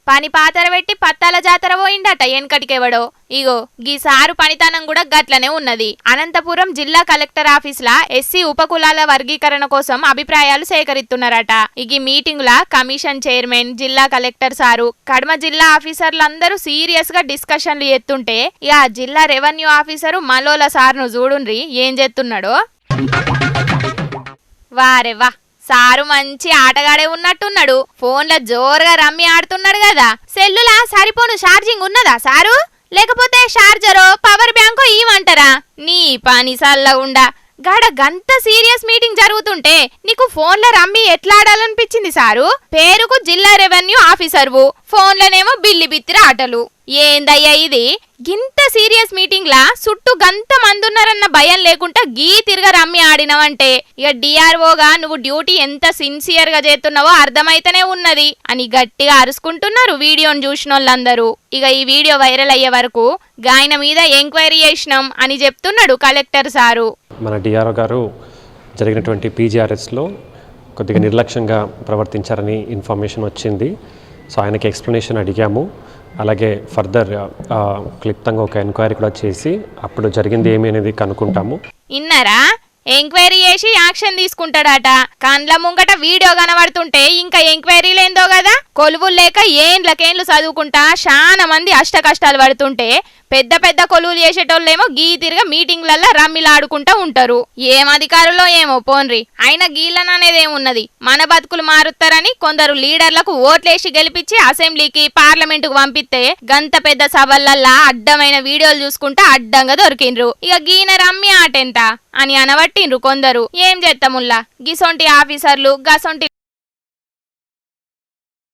పని పాతర పెట్టి పత్తాల జాతర పోయిండట ఎన్కటికెవడో. ఇగో గీ సారు పనితనం కూడా గట్లనే ఉన్నది. అనంతపురం జిల్లా కలెక్టర్ ఆఫీస్లా ఎస్సీ ఉపకులాల వర్గీకరణ కోసం అభిప్రాయాలు సేకరిస్తున్నారట. ఈ మీటింగ్ లా కమిషన్ చైర్మన్, జిల్లా కలెక్టర్ సారు, కడమ జిల్లా ఆఫీసర్లందరూ సీరియస్ గా డిస్కషన్లు ఎత్తుంటే ఇక జిల్లా రెవెన్యూ ఆఫీసరు మలోల సార్ను చూడుండ్రి ఏం చేస్తున్నాడో. వారెవ్వా, సారు మంచి ఆటగాడే ఉన్నట్టున్నాడు. ఫోన్లో జోరుగా రమ్మి ఆడుతున్నాడు కదా. సెల్లులా సరిపోను ఛార్జింగ్ ఉన్నదా సారు? లేకపోతే చార్జరో పవర్ బ్యాంకో ఇవ్వమంటారా? నీ పని సల్లగుండా గడ గంత సీరియస్ మీటింగ్ జరుగుతుంటే నీకు ఫోన్లో రమ్మి ఎట్లా ఆడాలనిపించింది సారు? పేరుకు జిల్లా రెవెన్యూ ఆఫీసర్వు, ఫోన్లోనేమో బిల్లి బిత్తిర ఆటలు. ఏందయ్యా ఇది? గింత సీరియస్ మీటింగ్ లా చుట్టూ గంత మందున్నారన్న భయం లేకుండా గీ తిరగ రమ్మి ఆడినవంటే ఇక డిఆర్ఓగా నువ్వు డ్యూటీ ఎంత సిన్సియర్ గా చేస్తున్నావో అర్థమైతేనే ఉన్నది అని గట్టిగా అరుచుకుంటున్నారు వీడియోను చూసిన వాళ్ళందరూ. ఇక ఈ వీడియో వైరల్ అయ్యే వరకు గాయన మీద ఎంక్వైరీ చేసినాం అని చెప్తున్నాడు కలెక్టర్ సారు. మన డిఆర్ఓ గారు జరిగినటువంటి పీజీఆర్ఎస్లో కొద్దిగా నిర్లక్ష్యంగా ప్రవర్తించారని ఇన్ఫర్మేషన్ వచ్చింది. సో ఆయనకి ఎక్స్ప్లెనేషన్ అడిగాము. అలాగే ఫర్దర్ క్లుప్తంగా ఒక ఎంక్వైరీ కూడా చేసి అప్పుడు జరిగింది ఏమి అనేది కనుక్కుంటాము. ఇన్నారా? ఎంక్వైరీ చేసి యాక్షన్ తీసుకుంటాడట. కండ్ల ముంగట వీడియో కనబడుతుంటే ఇంకా ఎంక్వైరీలేందో కదా. కొలువులు లేక ఏండ్లకేండ్లు చదువుకుంటా చాలా మంది అష్ట కష్టాలు పడుతుంటే పెద్ద పెద్ద కొలువులు చేసేటోళ్ళేమో గీ తిరిగా మీటింగ్లల్లో రమ్మిలాడుకుంటా ఉంటారు. ఏం అధికారులో ఏమో పోన్రి. అయినా గీళ్ళననేదేమున్నది, మన బతుకులు మారుతారని కొందరు లీడర్లకు ఓట్లేసి గెలిపించి అసెంబ్లీకి పార్లమెంటుకు పంపిస్తే గంత పెద్ద సభలల్లా అడ్డమైన వీడియోలు చూసుకుంటా అడ్డంగా దొరికిండ్రు. ఇక గీన రమ్మి ఆటెంత అని అనబట్టిండ్రు కొందరు. ఏం చేస్తాముల్లా, గిసొంటి ఆఫీసర్లు గసొంటి